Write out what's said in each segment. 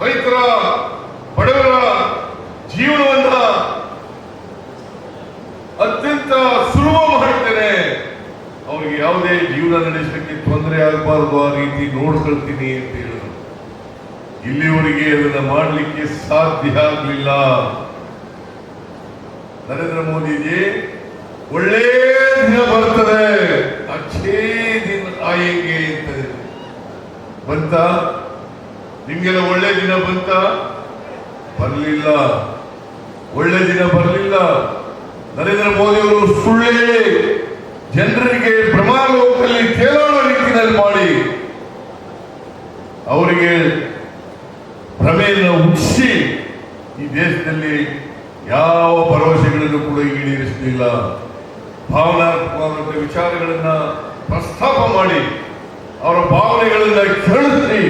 ರೈತರ ಬಡವರ ಜೀವನವನ್ನ ಅತ್ಯಂತ ಸುಲಭ ಮಾಡುತ್ತೇನೆ. ಅವ್ರಿಗೆ ಯಾವುದೇ ಜೀವನ ನಡೆಸಲಿಕ್ಕೆ ತೊಂದರೆ ಆಗಬಾರದು ಆ ರೀತಿ ನೋಡ್ಕೊಳ್ತೀನಿ ಅಂತ ಹೇಳಿದ್ರು. ಇಲ್ಲಿವರೆಗೆ ಅದನ್ನ ಮಾಡಲಿಕ್ಕೆ ಸಾಧ್ಯ ಆಗಲಿಲ್ಲ. ನರೇಂದ್ರ ಮೋದಿಜಿ ಒಳ್ಳೆ ದಿನ ಬರ್ತದೆ, ಅಚ್ಚೇ ದಿನ ಆಯಂಗೆ ಅಂತ ಬಂತ. ನಿಮ್ಗೆಲ್ಲ ಒಳ್ಳೆ ದಿನ ಬಂತ? ಬರಲಿಲ್ಲ. ಒಳ್ಳೆ ದಿನ ಬರಲಿಲ್ಲ. ನರೇಂದ್ರ ಮೋದಿ ಅವರು ಸುಳ್ಳು ಹೇಳಿ ಜನರಿಗೆ ಭ್ರಮಾಲೋಕದಲ್ಲಿ ತೇಲಾಡುವ ರೀತಿಯಲ್ಲಿ ಮಾಡಿ ಅವರಿಗೆ ಭ್ರಮೆಯನ್ನು ಹುಟ್ಟಿಸಿ ಈ ದೇಶದಲ್ಲಿ ಯಾವ ಭರವಸೆಗಳನ್ನು ಕೂಡ ಈಡೇರಿಸಲಿಲ್ಲ. ಭಾವನಾತ್ಮಕವಾದ ವಿಚಾರಗಳನ್ನ ಪ್ರಸ್ತಾಪ ಮಾಡಿ ಅವರ ಭಾವನೆಗಳನ್ನ ಕೆರಳಿಸಿ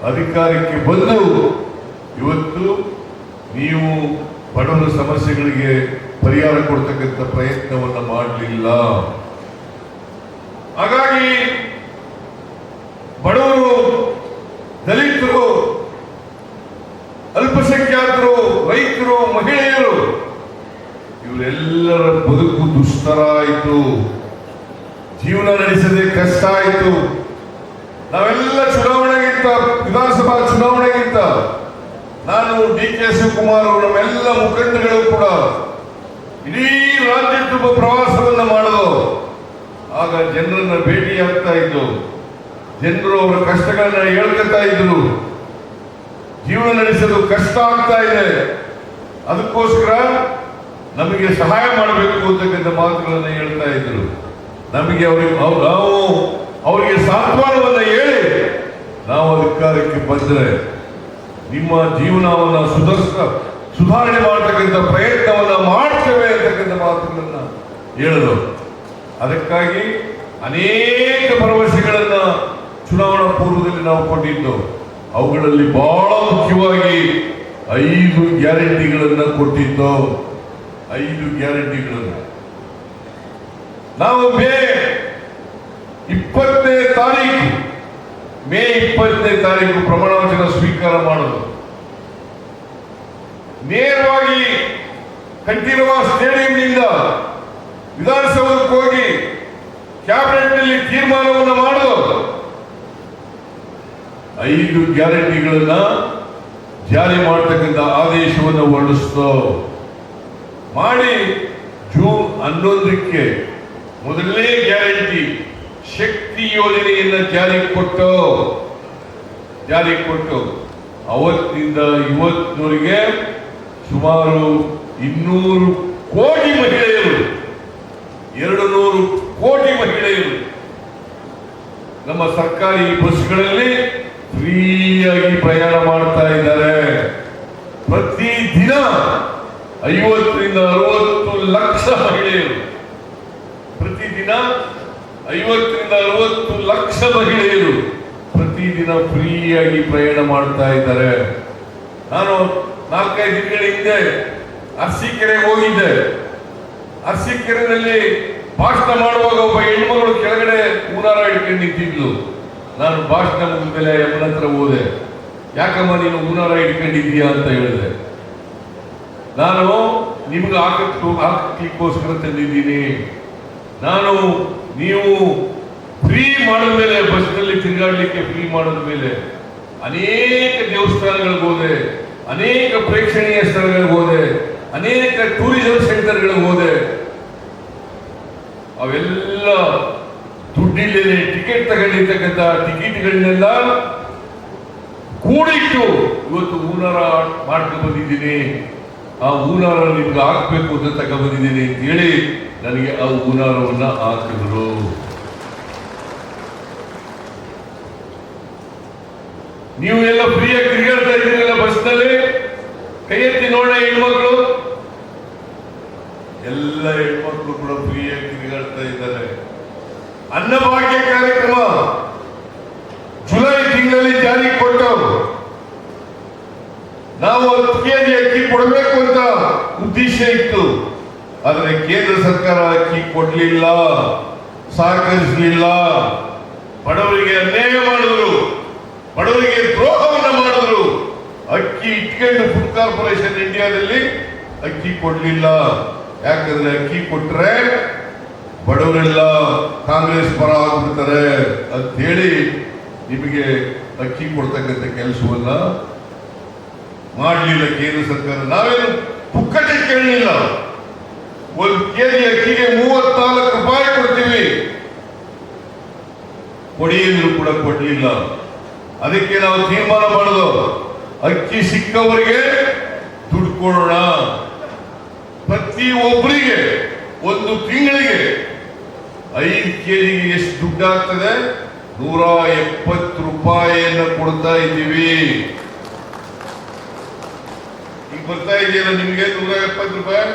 ಅಧಿಕಾರಕ್ಕೆ ಬಂದು ಇವತ್ತು ನೀವು ಬಡವರ ಸಮಸ್ಯೆಗಳಿಗೆ ಪರಿಹಾರ ಕೊಡ್ತಕ್ಕಂಥ ಪ್ರಯತ್ನವನ್ನ ಮಾಡಲಿಲ್ಲ. ಹಾಗಾಗಿ ಬಡವರು, ದಲಿತರು, ಅಲ್ಪಸಂಖ್ಯಾತರು, ರೈತರು, ಮಹಿಳೆಯರು ಇವರೆಲ್ಲರ ಬದುಕು ದುಸ್ತರ ಆಯಿತು. ಜೀವನ ನಡೆಸದೆ ಕಷ್ಟ ಆಯಿತು. ನಾವೆಲ್ಲ ಚುನಾವಣೆಗಿಂತ, ವಿಧಾನಸಭಾ ಚುನಾವಣೆಗಿಂತ ನಾನು DK ಶಿವಕುಮಾರ್ ಅವರು ನಮ್ಮೆಲ್ಲ ಮುಖಂಡಗಳು ಕೂಡ ಇಡೀ ರಾಜ್ಯ ತುಂಬ ಪ್ರವಾಸವನ್ನ ಮಾಡೋದು. ಆಗ ಜನರನ್ನ ಭೇಟಿಯಾಗ್ತಾ ಇದ್ದು, ಜನರು ಅವರ ಕಷ್ಟಗಳನ್ನ ಹೇಳ್ಕೊತಾ ಇದ್ರು. ಜೀವನ ನಡೆಸೋದು ಕಷ್ಟ ಆಗ್ತಾ ಇದೆ, ಅದಕ್ಕೋಸ್ಕರ ನಮಗೆ ಸಹಾಯ ಮಾಡಬೇಕು ಅಂತಕ್ಕಂಥ ಮಾತುಗಳನ್ನು ಹೇಳ್ತಾ ಇದ್ರು. ನಮಗೆ ನಾವು ಅವರಿಗೆ ಸಾಂತ್ವನವನ್ನ ಹೇಳಿ ನಾವು ಅಧಿಕಾರಕ್ಕೆ ಬಂದರೆ ನಿಮ್ಮ ಜೀವನವನ್ನ ಸುಧಾರಣೆ ಮಾಡತಕ್ಕಂಥ ಪ್ರಯತ್ನವನ್ನ ಮಾಡ್ತೇವೆ ಅಂತಕ್ಕಂಥ ಮಾತುಗಳನ್ನ ಹೇಳಿದ್ರು. ಅದಕ್ಕಾಗಿ ಅನೇಕ ಭರವಸೆಗಳನ್ನ ಚುನಾವಣಾ ಪೂರ್ವದಲ್ಲಿ ನಾವು ಕೊಟ್ಟಿದ್ದು. ಅವುಗಳಲ್ಲಿ ಬಹಳ ಮುಖ್ಯವಾಗಿ 5 ಗ್ಯಾರಂಟಿಗಳನ್ನ ಕೊಟ್ಟಿದ್ದು. 5 ಗ್ಯಾರಂಟಿಗಳನ್ನು ನಾವು ಮೇ 20ನೇ ತಾರೀಕು ಪ್ರಮಾಣ ವಚನ ಸ್ವೀಕಾರ ಮಾಡೋದು. ನೇರವಾಗಿ ಕಂಠೀರವ ಸ್ಟೇಡಿಯಂನಿಂದ ವಿಧಾನಸೌಧಕ್ಕೆ ಹೋಗಿ ಕ್ಯಾಬಿನೆಟ್ ನಲ್ಲಿ ತೀರ್ಮಾನವನ್ನು ಮಾಡೋದು. 5 ಗ್ಯಾರಂಟಿಗಳನ್ನ ಜಾರಿ ಮಾಡತಕ್ಕಂಥ ಆದೇಶವನ್ನು ಹೊರಡಿಸ್ತು. ಮಾಡಿ ಜೂನ್ 11ಕ್ಕೆ ಮೊದಲನೇ ಗ್ಯಾರಂಟಿ ಶಕ್ತಿ ಯೋಜನೆಯನ್ನ ಜಾರಿಗೆ ಕೊಟ್ಟು ಅವತ್ತಿನಿಂದ ಇವತ್ತಿನವರೆಗೆ ಸುಮಾರು 200 ಕೋಟಿ ಮಹಿಳೆಯರು, 200 ಕೋಟಿ ಮಹಿಳೆಯರು ನಮ್ಮ ಸರ್ಕಾರಿ ಬಸ್ಗಳಲ್ಲಿ ಫ್ರೀಯಾಗಿ ಪ್ರಯಾಣ ಮಾಡ್ತಾ ಇದ್ದಾರೆ. ಪ್ರತಿದಿನ 50ರಿಂದ 60 ಲಕ್ಷ ಮಹಿಳೆಯರು, ಪ್ರತಿದಿನ 50ರಿಂದ 60 ಲಕ್ಷ ಮಹಿಳೆಯರು ಪ್ರತಿದಿನ ಫ್ರೀಯಾಗಿ ಪ್ರಯಾಣ ಮಾಡ್ತಾ ಇದ್ದಾರೆ. ನಾನು 4-5 ದಿನಗಳ ಹಿಂದೆ ಅರಸೀಕೆರೆಗೆ ಹೋಗಿದ್ದೆ. ಅರಸೀಕೆರೆಯಲ್ಲಿ ಭಾಷಣ ಮಾಡುವಾಗ ಒಬ್ಬ ಹೆಣ್ಮಗಳು ಕೆಳಗಡೆ ಊರಾರ ಇಟ್ಕೊಂಡು ನಿಂತಿದ್ಲು. ನಾನು ಭಾಷಣ ಮುಗಿದ ಮೇಲೆ ಅಮ್ಮನ ಹತ್ರ ಹೋದೆ. ಯಾಕಮ್ಮ ನೀನು ಊರಾರ ಇಟ್ಕೊಂಡಿದ್ದೀಯಾ ಅಂತ ಹೇಳಿದೆ. ನಾನು ನಿಮ್ಗೆ ಹಾಕಲಿಕ್ಕೋಸ್ಕರ ತಂದಿದ್ದೀನಿ. ನೀವು ಫ್ರೀ ಮಾಡಿದ ಮೇಲೆ, ಬಸ್ನಲ್ಲಿ ತಿರುಗಾಡಲಿಕ್ಕೆ ಫ್ರೀ ಮಾಡಿದ ಮೇಲೆ ಅನೇಕ ದೇವಸ್ಥಾನಗಳಿಗೆ ಹೋದೆ, ಅನೇಕ ಪ್ರೇಕ್ಷಣೀಯ ಸ್ಥಳಗಳಿಗೆ ಹೋದೆ, ಅನೇಕ ಟೂರಿಸಂ ಸೆಂಟರ್ಗಳಿಗೆ ಹೋದೆ. ಅವೆಲ್ಲ ದುಡ್ಡಿಲ್ಲದೆ ಟಿಕೆಟ್ ತಗೊಂಡಿರ್ತಕ್ಕಂಥ ಟಿಕೆಟ್ಗಳನ್ನೆಲ್ಲ ಕೂಡಿಟ್ಟು ಇವತ್ತು ಹೂನಾರ ಮಾಡ್ಕೊಂಡು ಬಂದಿದ್ದೀನಿ. ಆ ಹೂನಾರ ನಿಮ್ಗೆ ಹಾಕ್ಬೇಕು ಅಂತ ತಗೊಂಡ್ಬಂದಿದ್ದೀನಿ ಅಂತ ಹೇಳಿ ನನಗೆ ಆ ಹೂನಾರವನ್ನ ಹಾಕಿದ್ರು. ನೀವು ಎಲ್ಲ ಫ್ರೀಯಾಗಿ ತಿರುಗಾಡ್ತಾ ಇದ್ದೀರಲ್ಲ ಬಸ್ನಲ್ಲಿ, ಕೈ ಎತ್ತಿ ನೋಡ ಹೆಣ್ಮಕ್ಳು. ಎಲ್ಲ ಹೆಣ್ಮಕ್ಳು ಕೂಡ ಫ್ರೀಯಾಗಿ ತಿರುಗಾಡ್ತಾ ಇದ್ದಾರೆ. ಅನ್ನಭಾಗ್ಯ ಕಾರ್ಯಕ್ರಮ ಜುಲೈ ತಿಂಗಳಲ್ಲಿ ಜಾರಿ ಕೊಟ್ಟು ನಾವು 10 ಕೆಜಿ ಅಕ್ಕಿ ಕೊಡಬೇಕು ಅಂತ ಉದ್ದೇಶ ಇತ್ತು. ಆದರೆ ಕೇಂದ್ರ ಸರ್ಕಾರ ಅಕ್ಕಿ ಕೊಡ್ಲಿಲ್ಲ, ಸಹಕರಿಸಲಿಲ್ಲ. ಬಡವರಿಗೆ ಅನ್ಯಾಯ ಮಾಡಿದ್ರು, ಬಡವರಿಗೆ ದ್ರೋಹವನ್ನು ಮಾಡಿದ್ರು. ಅಕ್ಕಿ ಇಟ್ಕೊಂಡು ಫುಡ್ ಕಾರ್ಪೊರೇಷನ್ ಇಂಡಿಯಾದಲ್ಲಿ ಅಕ್ಕಿ ಕೊಡ್ಲಿಲ್ಲ. ಯಾಕಂದ್ರೆ ಅಕ್ಕಿ ಕೊಟ್ರೆ ಬಡವರೆಲ್ಲ ಕಾಂಗ್ರೆಸ್ ಪರ ಆಗ್ಬಿಡ್ತಾರೆ ಅಂತ ಹೇಳಿ ನಿಮಗೆ ಅಕ್ಕಿ ಕೊಡ್ತಕ್ಕಂಥ ಕೆಲಸವನ್ನ ಮಾಡಲಿಲ್ಲ ಕೇಂದ್ರ ಸರ್ಕಾರ. ನಾವೇನು ಪುಕ್ಕಟೆ ಕೇಳಲಿಲ್ಲ. 1 ಕೆಜಿ ಅಕ್ಕಿಗೆ 34 ರೂಪಾಯಿ ಕೊಡ್ತೀವಿ, ಕೊಡಿ ಅಂದ್ರೂ ಕೂಡ ಕೊಡ್ಲಿಲ್ಲ. ಅದಕ್ಕೆ ನಾವು ತೀರ್ಮಾನ ಮಾಡೋದು, ಅಕ್ಕಿ ಸಿಕ್ಕವರಿಗೆ ದುಡ್ಡು ಕೊಡೋಣ. ಪ್ರತಿ ಒಬ್ಬರಿಗೆ 1 ತಿಂಗಳಿಗೆ 5 ಕೆಜಿಗೆ ಎಷ್ಟು ದುಡ್ಡು ಆಗ್ತದೆ? 170 ರೂಪಾಯಿಯನ್ನು ಕೊಡ್ತಾ ಇದ್ದೀವಿ. ಈಗ ಬರ್ತಾ ಇದೆಯಲ್ಲ ನಿಮ್ಗೆ 170 ರೂಪಾಯಿ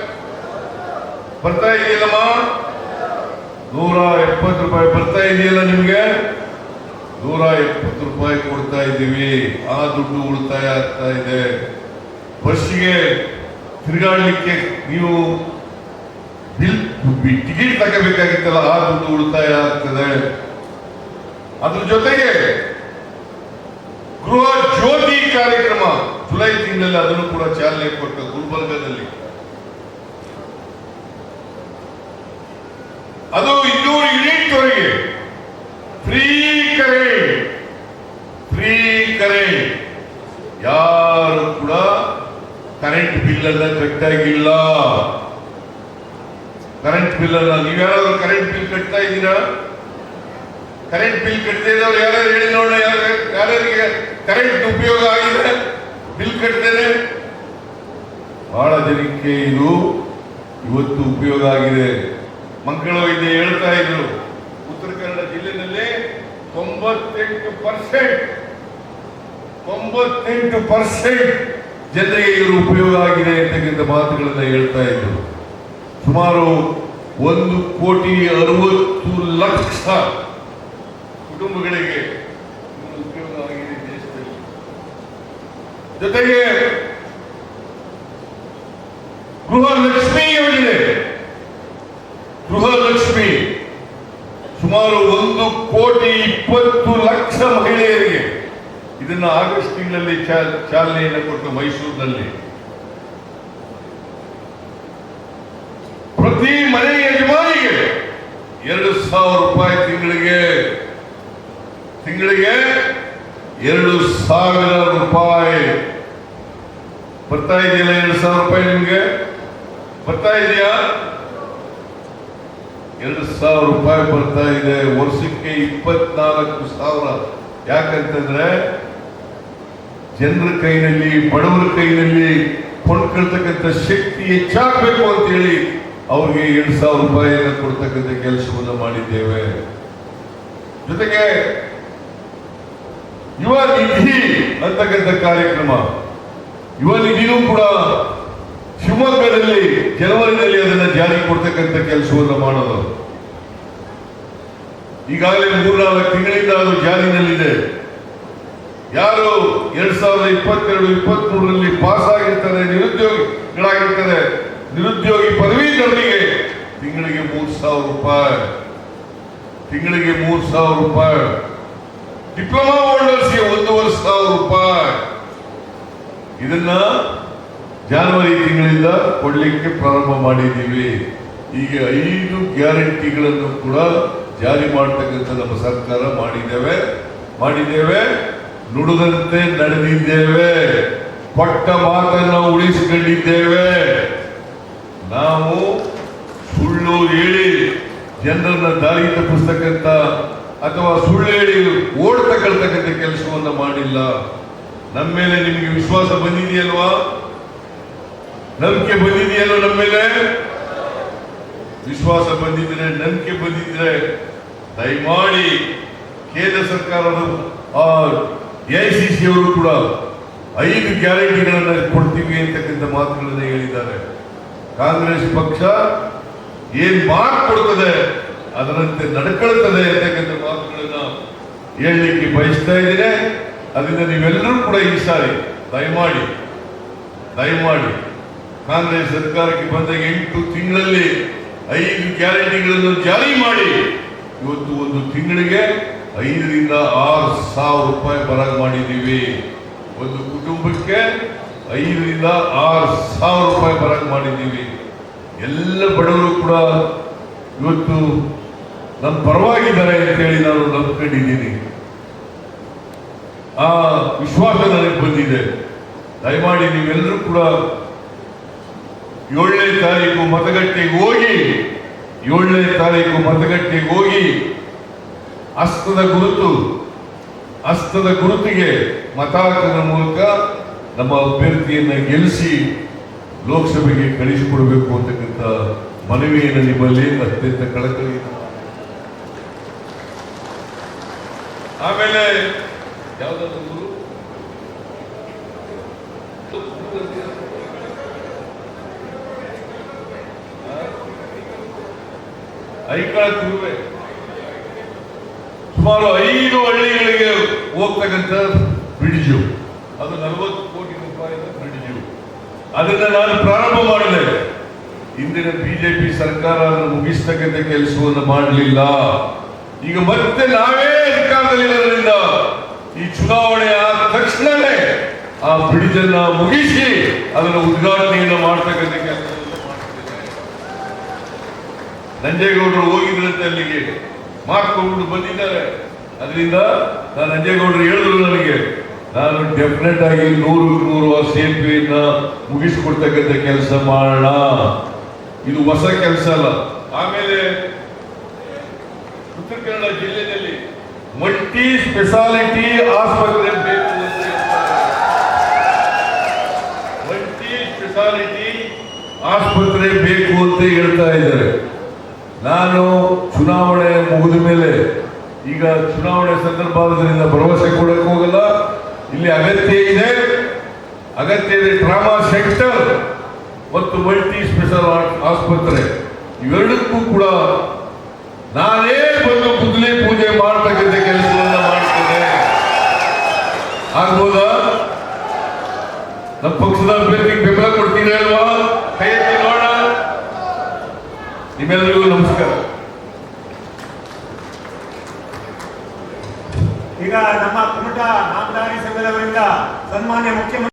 ಬರ್ತಾ ಇದೆಯಲ್ಲಮ್ಮ? 170 ರೂಪಾಯಿ ಬರ್ತಾ ಇದೆಯಲ್ಲ ನಿಮ್ಗೆ? 170 ರೂಪಾಯಿ ಕೊಡ್ತಾ ಇದ್ದೀವಿ. ಆ ದುಡ್ಡು ಉಳಿತಾಯ ಆಗ್ತಾ ಇದೆ. ಬಸ್ಸಿಗೆ ತಿರುಗಾಡ್ಲಿಕ್ಕೆ ನೀವು ಟಿಕೆಟ್ ತಗೋಬೇಕಾಗಿತ್ತಲ್ಲ, ಆ ದುಡ್ಡು ಉಳಿತಾಯ ಆಗ್ತದೆ. ಅದ್ರ ಜೊತೆಗೆ ಗೃಹ ಜ್ಯೋತಿ ಕಾರ್ಯಕ್ರಮ ಜುಲೈ ತಿಂಗಳಲ್ಲಿ ಅದನ್ನು ಕೂಡ ಚಾಲನೆ ಕೊಟ್ಟ ಗುಲ್ಬರ್ಗದಲ್ಲಿ. ಅದು 200 ಯೂನಿಟ್ ವರೆಗೆ ಫ್ರೀ ಕರೆಂಟ್. ಯಾರು ಕೂಡ ಕರೆಂಟ್ ಬಿಲ್ ಅನ್ನ ಕಟ್ಟಾಗಿಲ್ಲ. ಕರೆಂಟ್ ಬಿಲ್ ಅನ್ನ ನೀವ್ಯಾರು ಕರೆಂಟ್ ಬಿಲ್ ಕಟ್ತಾ ಇದ್ದೀರಾ? ಕರೆಂಟ್ ಬಿಲ್ ಕಟ್ಟದೇ ಇದ್ದವ್ರು ಯಾರ್ಯಾರು ಹೇಳಿ ನೋಡೋಣ. ಯಾರ್ಯಾರಿಗೆ ಕರೆಂಟ್ ಉಪಯೋಗ ಆಗಿದೆ ಬಿಲ್ ಕಟ್ಟದೇನೆ? ಬಹಳ ಜನಕ್ಕೆ ಇದು ಇವತ್ತು ಉಪಯೋಗ ಆಗಿದೆ. ಮಕ್ಕಳು ಇದು ಹೇಳ್ತಾ ಇದ್ರು, ಉತ್ತರ ಕನ್ನಡ ಜಿಲ್ಲೆಯಲ್ಲಿ 98% ಜನರಿಗೆ ಇವರು ಉಪಯೋಗ ಆಗಿದೆ ಅಂತಕ್ಕಂಥ ಮಾತುಗಳನ್ನ ಹೇಳ್ತಾ ಇದ್ರು. ಸುಮಾರು 1,60,00,000 ಕುಟುಂಬಗಳಿಗೆ ಉಪಯೋಗ ಆಗಿದೆ ದೇಶದಲ್ಲಿ. ಜೊತೆಗೆ ಗೃಹಲಕ್ಷ್ಮಿ ಯೋಜನೆ, ಗೃಹಲಕ್ಷ್ಮಿ ಸುಮಾರು 1,20,00,000 ಮಹಿಳೆಯರಿಗೆ ಇದನ್ನ ಆಗಸ್ಟ್ ತಿಂಗಳಲ್ಲಿ ಚಾಲನೆಯನ್ನು ಕೊಟ್ಟು ಮೈಸೂರಿನಲ್ಲಿ ಪ್ರತಿ ಮನೆ ಯಜಮಾನಿಗೆ 2,000 ರೂಪಾಯಿ ತಿಂಗಳಿಗೆ 2,000 ರೂಪಾಯಿ ಬರ್ತಾ ಇದೆಯಲ್ಲ? 2,000 ರೂಪಾಯಿ ನಿಮ್ಗೆ ಬರ್ತಾ ಇದೆಯಾ? 2,000 ರೂಪಾಯಿ ಬರ್ತಾ ಇದೆ. ವರ್ಷಕ್ಕೆ 24,000. ಯಾಕಂತಂದ್ರೆ ಜನರ ಕೈನಲ್ಲಿ, ಬಡವರ ಕೈನಲ್ಲಿ ಕೊಂಡ್ಕೊಳ್ತಕ್ಕಂಥ ಶಕ್ತಿ ಹೆಚ್ಚಾಗಬೇಕು ಅಂತ ಹೇಳಿ ಅವ್ರಿಗೆ 2,000 ರೂಪಾಯಿಯನ್ನು ಕೊಡ್ತಕ್ಕಂಥ ಕೆಲಸವನ್ನು ಮಾಡಿದ್ದೇವೆ. ಜೊತೆಗೆ ಯುವ ನಿಧಿ ಅಂತಕ್ಕಂಥ ಕಾರ್ಯಕ್ರಮ, ಯುವ ನಿಧಿನೂ ಕೂಡ ಶಿವಮೊಗ್ಗದಲ್ಲಿ ಜನವರಿನಲ್ಲಿ ಅದನ್ನು ಜಾರಿ ಕೊಡ್ತಕ್ಕಂಥ ಕೆಲಸವನ್ನು ಮಾಡೋದು. ಈಗಾಗಲೇ 3-4 ತಿಂಗಳಿಂದ ಅದು ಜಾರಿನಲ್ಲಿದೆ. ಯಾರು 2022-23ರಲ್ಲಿ ಪಾಸ್ ಆಗಿರ್ತಾರೆ, ನಿರುದ್ಯೋಗಿಗಳಾಗಿರ್ತಾರೆ, ನಿರುದ್ಯೋಗಿ ಪದವೀಧರರಿಗೆ ತಿಂಗಳಿಗೆ 3,000 ರೂಪಾಯಿ, ತಿಂಗಳಿಗೆ 3,000 ರೂಪಾಯಿ. ಡಿಪ್ಲೊಮಾ ಹೋಲ್ಡರ್ಸ್ಗೆ 1,500 ರೂಪಾಯಿ. ಇದನ್ನ ಜನವರಿ ತಿಂಗಳಿಂದ ಕೊಡ್ಲಿಕ್ಕೆ ಪ್ರಾರಂಭ ಮಾಡಿದ್ದೀವಿ. ಹೀಗೆ 5 ಗ್ಯಾರಂಟಿಗಳನ್ನು ಕೂಡ ಜಾರಿ ಮಾಡತಕ್ಕಂಥ ನಮ್ಮ ಸರ್ಕಾರ ಮಾಡಿದ್ದೇವೆ. ನುಡಿದಂತೆ ನಡೆದಿದ್ದೇವೆ. ಕೊಟ್ಟ ಮಾತನ್ನು ಉಳಿಸಿಕೊಂಡಿದ್ದೇವೆ. ನಾವು ಸುಳ್ಳು ಹೇಳಿ ಜನರನ್ನ ದಾರಿ ತಪ್ಪಿಸ್ತಕ್ಕಂಥ ಅಥವಾ ಸುಳ್ಳು ಹೇಳಿ ಓಡ್ತಕ್ಕಂಥ ಕೆಲಸವನ್ನ ಮಾಡಿಲ್ಲ. ನಮ್ಮ ಮೇಲೆ ನಿಮಗೆ ವಿಶ್ವಾಸ ಬಂದಿದೆಯಲ್ವಾ? ನಂಬಿಕೆ ಬಂದಿದೆಯಲ್ವ? ನಮ್ಮ ಮೇಲೆ ವಿಶ್ವಾಸ ಬಂದಿದ್ರೆ, ನಂಬಿಕೆ ಬಂದಿದ್ರೆ ದಯಮಾಡಿ ಕೇಂದ್ರ ಸರ್ಕಾರದ AICC ಅವರು ಕೂಡ 5 ಗ್ಯಾರಂಟಿಗಳನ್ನು ಕೊಡ್ತೀವಿ ಅಂತಕ್ಕಂಥ ಮಾತುಗಳನ್ನು ಹೇಳಿದ್ದಾರೆ. ಕಾಂಗ್ರೆಸ್ ಪಕ್ಷ ಏನ್ ಮಾತು ಕೊಡ್ತದೆ ಅದರಂತೆ ನಡ್ಕೊಳ್ತದೆ ಅಂತಕ್ಕಂಥ ಮಾತುಗಳನ್ನ ಹೇಳಲಿಕ್ಕೆ ಬಯಸ್ತಾ ಇದ್ದೇನೆ. ಅದರಿಂದ ನೀವೆಲ್ಲರೂ ಕೂಡ ಈ ಸಾರಿ ದಯಮಾಡಿ ಕಾಂಗ್ರೆಸ್ ಸರ್ಕಾರಕ್ಕೆ ಬಂದ 8 ತಿಂಗಳಲ್ಲಿ 5 ಗ್ಯಾರಂಟಿಗಳನ್ನು ಜಾರಿ ಮಾಡಿ ಇವತ್ತು ಒಂದು ತಿಂಗಳಿಗೆ 5,000 ರಿಂದ 6,000 ರೂಪಾಯಿ ಬರಾಕ್ ಮಾಡಿದ್ದೀವಿ. ಒಂದು ಕುಟುಂಬಕ್ಕೆ 5,000 to 6,000 ರೂಪಾಯಿ ಬರಕ್ ಮಾಡಿದ್ದೀವಿ. ಎಲ್ಲ ಬಡವರು ಕೂಡ ಇವತ್ತು ನಮ್ಮ ಪರವಾಗಿದ್ದಾರೆ ಅಂತೇಳಿ ನಾನು ನಂಬ್ಕೊಂಡಿದ್ದೀನಿ. ಆ ವಿಶ್ವಾಸ ನನಗೆ ಬಂದಿದೆ. ದಯಮಾಡಿ ನೀವೆಲ್ಲರೂ ಕೂಡ 7ನೇ ತಾರೀಕು ಮತಗಟ್ಟೆಗೆ ಹೋಗಿ ಹಸ್ತದ ಗುರುತಿಗೆ ಮತ ಹಾಕೋದ್ರ ಮೂಲಕ ನಮ್ಮ ಅಭ್ಯರ್ಥಿಯನ್ನ ಗೆಲ್ಲಿಸಿ ಲೋಕಸಭೆಗೆ ಕಳಿಸಿಕೊಡಬೇಕು ಅಂತಕ್ಕಂಥ ಮನವಿಯನ್ನು ನಿಮ್ಮಲ್ಲಿ ಅತ್ಯಂತ ಕಳಕಳಿ. ಆಮೇಲೆ ಯಾವುದಾದ್ರು ಐಕಾಳ ತಿರುವೆ ಸುಮಾರು 5 ಹಳ್ಳಿಗಳಿಗೆ ಹೋಗ್ತಕ್ಕಂಥ ಬ್ರಿಡ್ಜು, ಅದು 40 ಕೋಟಿ ರೂಪಾಯಿಯ ಬ್ರಿಡ್ಜು. ಅದನ್ನ ನಾನು ಪ್ರಾರಂಭ ಮಾಡಿದೆ. ಇಂದಿನ ಬಿಜೆಪಿ ಸರ್ಕಾರ ಅದನ್ನು ಮುಗಿಸ್ತಕ್ಕಂಥ ಕೆಲಸವನ್ನು ಮಾಡಲಿಲ್ಲ. ಈಗ ಮತ್ತೆ ನಾವೇ ಅಧಿಕಾರದಲ್ಲಿರೋದ್ರಿಂದ ಈ ಚುನಾವಣೆ ಆದ ತಕ್ಷಣವೇ ಆ ಬ್ರಿಡ್ಜ್ ಅನ್ನ ಮುಗಿಸಿ ಅದರ ಉದ್ಘಾಟನೆಯನ್ನು ಮಾಡ್ತಕ್ಕಂಥ ಕೆಲಸವನ್ನು ಮಾಡ್ತಿದ್ದೇನೆ. ನಂಜೇಗೌಡರು ಹೋಗಿದ್ರಂತೆ ಅಲ್ಲಿಗೆ, ಮಾಡ್ಕೊಂಡು ಬಂದಿದ್ದಾರೆ. ಅದರಿಂದ ನಾನು ನಂಜೇಗೌಡರು ಹೇಳಿದ್ರು ನನಗೆ, ನಾನು ಡೆಫಿನೆಟ್ ಆಗಿ 100 ಆ ಸೇತುವೆಯನ್ನ ಮುಗಿಸಿಕೊಡ್ತಕ್ಕಂಥ ಕೆಲಸ ಮಾಡೋಣ. ಇದು ಹೊಸ ಕೆಲಸ ಅಲ್ಲ. ಆಮೇಲೆ ಉತ್ತರ ಕನ್ನಡ ಜಿಲ್ಲೆಯಲ್ಲಿ ಮಲ್ಟಿ ಸ್ಪೆಷಾಲಿಟಿ ಆಸ್ಪತ್ರೆ ಬೇಕು ಅಂತ ಆಸ್ಪತ್ರೆ ಬೇಕು ಅಂತ ಹೇಳ್ತಾ ಇದ್ದಾರೆ. ನಾನು ಚುನಾವಣೆ ಮುಗಿದ ಮೇಲೆ, ಈಗ ಚುನಾವಣೆ ಸಂದರ್ಭ ಆದ್ರಿಂದ ಭರವಸೆ ಕೊಡಕ್ಕೆ ಹೋಗಲ್ಲ. ಇಲ್ಲಿ ಅಗತ್ಯ ಇದೆ ಟ್ರಾಮಾ ಸೆಂಟರ್ ಮತ್ತು ಮಲ್ಟಿ ಸ್ಪೆಷಲ್ ಆಸ್ಪತ್ರೆ, ಇವೆರಡಕ್ಕೂ ಕೂಡ ನಾನೇ ಬಂದು ಗುದ್ದಲಿ ಪೂಜೆ ಮಾಡ್ತಕ್ಕಂಥ ಕೆಲಸವನ್ನ ಮಾಡ್ತೇನೆ. ಆಗ್ಬೋದಾ? ನಮ್ಮ ಪಕ್ಷದ ಅಭ್ಯರ್ಥಿಗೆ ಬೆಂಬಲ ಕೊಡ್ತೀನಿ ಅಲ್ವಾ? ಕೈ ಎತ್ತಿ ನೋಡೋಣ. ನಿಮ್ಮೆಲ್ಲರಿಗೂ ನಮಸ್ಕಾರ. ಈಗ ನಮ್ಮ ಕುಮಟಾ ನಾಮಧಾರಿ ಸಂಘದವರಿಂದ ಸನ್ಮಾನ್ಯ ಮುಖ್ಯಮಂತ್ರಿ